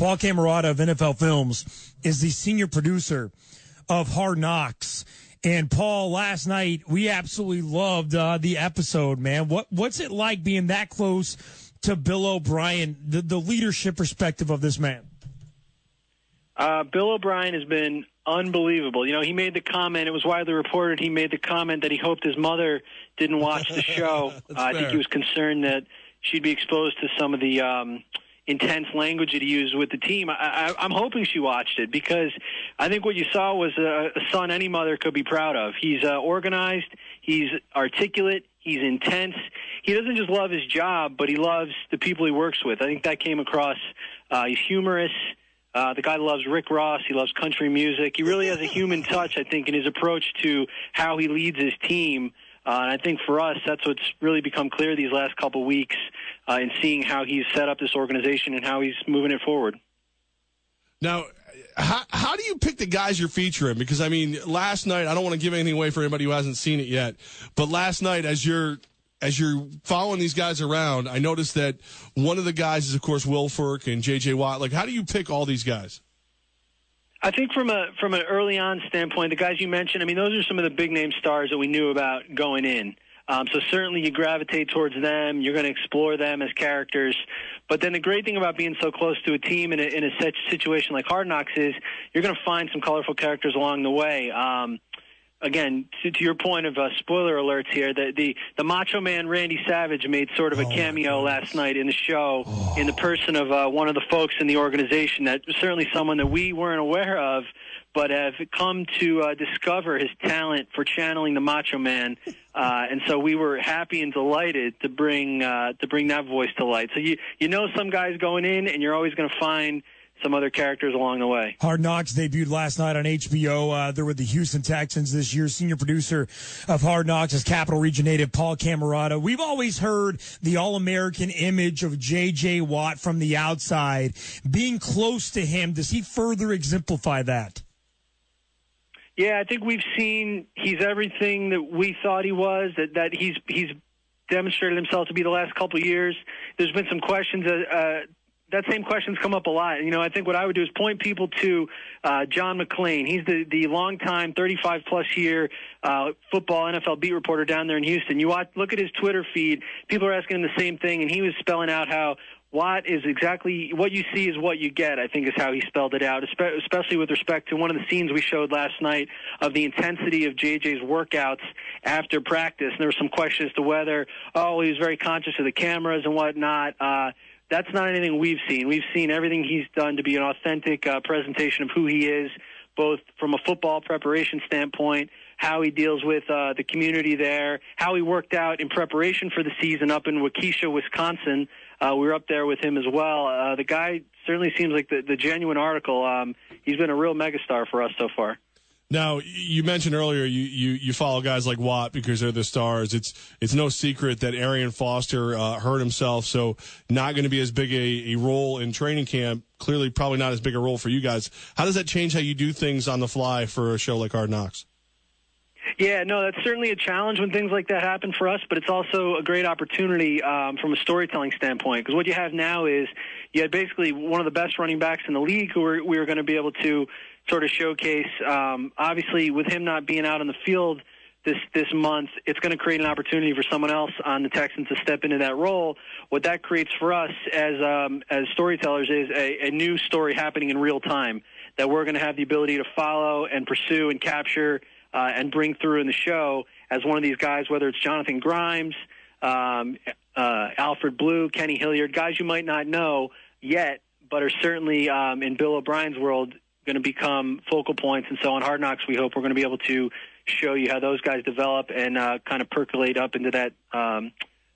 Paul Camarata of NFL Films is the senior producer of Hard Knocks. And Paul, last night we absolutely loved the episode, man. What's it like being that close to Bill O'Brien, the leadership perspective of this man? Bill O'Brien has been unbelievable. You know, he made the comment, it was widely reported, he made the comment that he hoped his mother didn't watch the show. I think he was concerned that she'd be exposed to some of the intense language that he used with the team. I'm hoping she watched it, because I think what you saw was a son any mother could be proud of. He's organized, he's articulate, he's intense. He doesn't just love his job, but he loves the people he works with. I think that came across. He's humorous. The guy loves Rick Ross. He loves country music. He really has a human touch, I think, in his approach to how he leads his team. And I think for us, that's what's really become clear these last couple weeks in seeing how he's set up this organization and how he's moving it forward. Now, how do you pick the guys you're featuring? Because, I mean, last night, I don't want to give anything away for anybody who hasn't seen it yet, but last night, as you're following these guys around, I noticed that one of the guys is, of course, Will Ferk and J.J. Watt. Like, how do you pick all these guys? I think from an early on standpoint, the guys you mentioned, I mean, those are some of the big name stars that we knew about going in. So certainly you gravitate towards them. You're going to explore them as characters. But then the great thing about being so close to a team in a situation like Hard Knocks is you're going to find some colorful characters along the way. Again, to your point of spoiler alerts here, the Macho Man Randy Savage made sort of a cameo last night in the show in the person of one of the folks in the organization that was certainly someone that we weren't aware of, but have come to discover his talent for channeling the Macho Man. And so we were happy and delighted to bring that voice to light. So you know some guys going in, and you're always going to find some other characters along the way. Hard Knocks debuted last night on HBO. They're with the Houston Texans this year. Senior producer of Hard Knocks is Capital Region native Paul Camarata. We've always heard the All-American image of J.J. Watt from the outside. Being close to him, does he further exemplify that? Yeah, I think we've seen he's everything that we thought he was, that he's demonstrated himself to be the last couple of years. There's been some questions that same question's come up a lot. You know, I think what I would do is point people to John McClain. He's the longtime 35-plus year football NFL beat reporter down there in Houston. Look at his Twitter feed. People are asking him the same thing, and he was spelling out how Watt is exactly what you see is what you get, I think is how he spelled it out, especially with respect to one of the scenes we showed last night of the intensity of JJ's workouts after practice. And there were some questions as to whether, he was very conscious of the cameras and whatnot. That's not anything we've seen. We've seen everything he's done to be an authentic presentation of who he is, both from a football preparation standpoint, how he deals with the community there, how he worked out in preparation for the season up in Waukesha, Wisconsin. We were up there with him as well. The guy certainly seems like the genuine article. He's been a real megastar for us so far. Now, you mentioned earlier you follow guys like Watt because they're the stars. It's no secret that Arian Foster hurt himself, so not going to be as big a role in training camp. Clearly, probably not as big a role for you guys. How does that change how you do things on the fly for a show like Hard Knocks? Yeah, no, that's certainly a challenge when things like that happen for us, but it's also a great opportunity from a storytelling standpoint, because what you have now is you had basically one of the best running backs in the league who we were going to be able to sort of showcase. Obviously, with him not being out on the field this month, it's going to create an opportunity for someone else on the Texans to step into that role. What that creates for us as storytellers is a new story happening in real time that we're going to have the ability to follow and pursue and capture and bring through in the show as one of these guys, whether it's Jonathan Grimes, Alfred Blue, Kenny Hilliard, guys you might not know yet, but are certainly in Bill O'Brien's world going to become focal points. And so on Hard Knocks, we hope we're going to be able to show you how those guys develop and kind of percolate up into that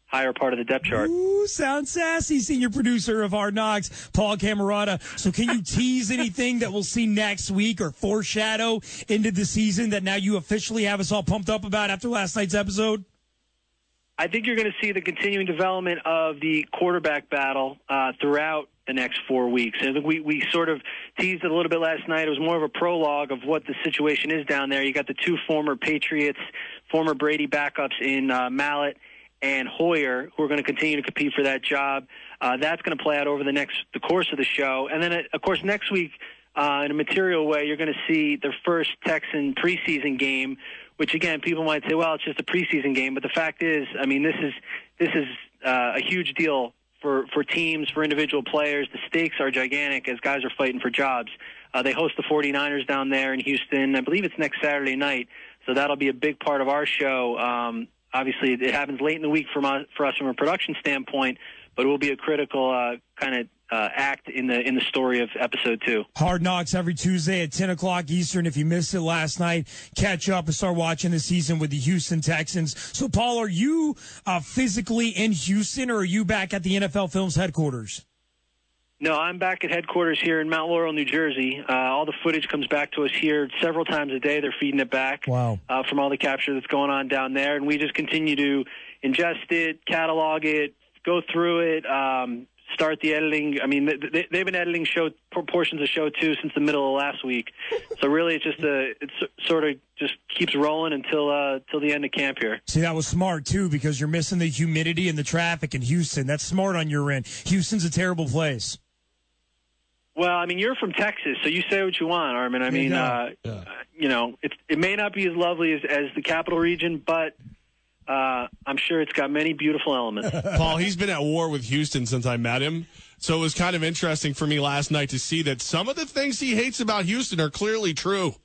higher part of the depth chart. Ooh, sounds sassy, senior producer of Hard Knocks, Paul Camarata. So can you tease anything that we'll see next week or foreshadow into the season that now you officially have us all pumped up about after last night's episode? I think you're going to see the continuing development of the quarterback battle throughout the next 4 weeks. And I think we sort of teased it a little bit last night. It was more of a prologue of what the situation is down there. You got the two former Patriots, former Brady backups in Mallett and Hoyer, who are going to continue to compete for that job. That's going to play out over the course of the show. And then, of course, next week, in a material way, you're going to see the first Texan preseason game, which, again, people might say, well, it's just a preseason game. But the fact is, I mean, this is a huge deal for teams, for individual players. The stakes are gigantic as guys are fighting for jobs. They host the 49ers down there in Houston. I believe it's next Saturday night, so that'll be a big part of our show. Obviously, it happens late in the week for us from a production standpoint, but it will be a critical kind of act in the story of episode 2. Hard Knocks every Tuesday at 10 o'clock Eastern. If you missed it last night, catch up and start watching the season with the Houston Texans. So, Paul, are you physically in Houston, or are you back at the NFL Films headquarters? No, I'm back at headquarters here in Mount Laurel, New Jersey. All the footage comes back to us here several times a day. They're feeding it back from all the capture that's going on down there. And we just continue to ingest it, catalog it, go through it, start the editing. I mean, they've been editing portions of show 2 since the middle of last week. So really, it sort of just keeps rolling until the end of camp here. See, that was smart, too, because you're missing the humidity and the traffic in Houston. That's smart on your end. Houston's a terrible place. Well, I mean, you're from Texas, so you say what you want, Armen. I mean, you know, it may not be as lovely as the capital region, but I'm sure it's got many beautiful elements. Paul, he's been at war with Houston since I met him, so it was kind of interesting for me last night to see that some of the things he hates about Houston are clearly true.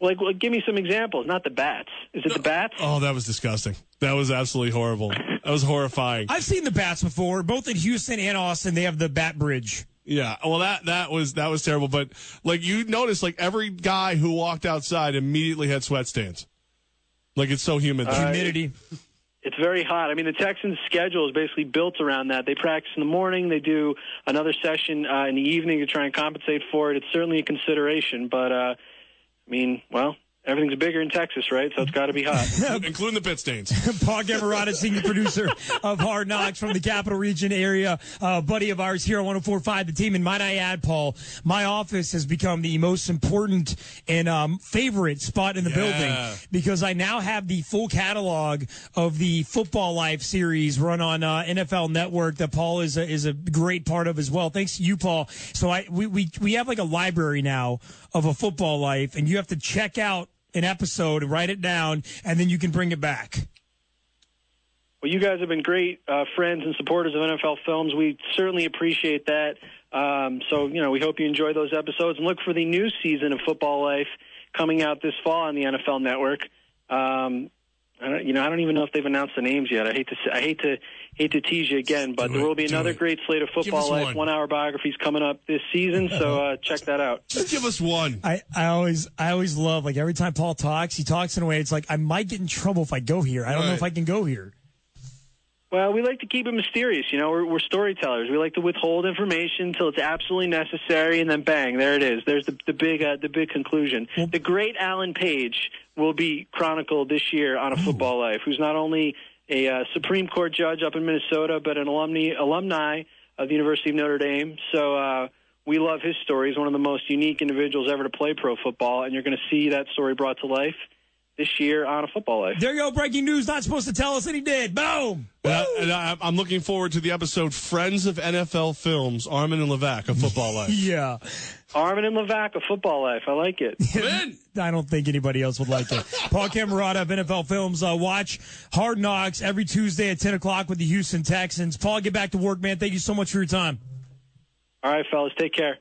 Well, give me some examples. Not the bats. Is it the bats? Oh, that was disgusting. That was absolutely horrible. That was horrifying. I've seen the bats before. Both in Houston and Austin, they have the bat bridge. Yeah, well, that was terrible. But like you notice, like every guy who walked outside immediately had sweat stains. Like it's so humid. Humidity. It's very hot. I mean, the Texans' schedule is basically built around that. They practice in the morning. They do another session in the evening to try and compensate for it. It's certainly a consideration, but I mean, well, everything's bigger in Texas, right? So it's got to be hot. Including the pit stains. Paul Camarata, senior producer of Hard Knocks from the Capital Region area, buddy of ours here on 104.5 The Team. And might I add, Paul, my office has become the most important and favorite spot in the building because I now have the full catalog of the Football Life series run on NFL Network that Paul is a great part of as well. Thanks to you, Paul. So we have like a library now of a Football Life, and you have to check out an episode and write it down, and then you can bring it back. Well, you guys have been great friends and supporters of NFL Films. We certainly appreciate that. So, you know, we hope you enjoy those episodes, and look for the new season of Football Life coming out this fall on the NFL Network. I don't even know if they've announced the names yet. I hate to tease you again, but there will be another great slate of Football Life 1-hour biographies coming up this season. So check that out. Just give us one. I always love, like, every time Paul talks, he talks in a way it's like I might get in trouble if I go here. I don't know if I can go here. Well, we like to keep it mysterious. You know, we're storytellers. We like to withhold information until it's absolutely necessary, and then bang, there it is. There's the big conclusion. The great Alan Page will be chronicled this year on A Football Life, who's not only a Supreme Court judge up in Minnesota, but an alumni of the University of Notre Dame. So we love his story. He's one of the most unique individuals ever to play pro football, and you're going to see that story brought to life this year on A Football Life. There you go, breaking news. Not supposed to tell us, and he did. Boom! And I'm looking forward to the episode Friends of NFL Films, Armen and Levack, A Football Life. Yeah. Armen and Levack, A Football Life. I like it. I don't think anybody else would like it. Paul Camarata of NFL Films. Watch Hard Knocks every Tuesday at 10 o'clock with the Houston Texans. Paul, get back to work, man. Thank you so much for your time. All right, fellas. Take care.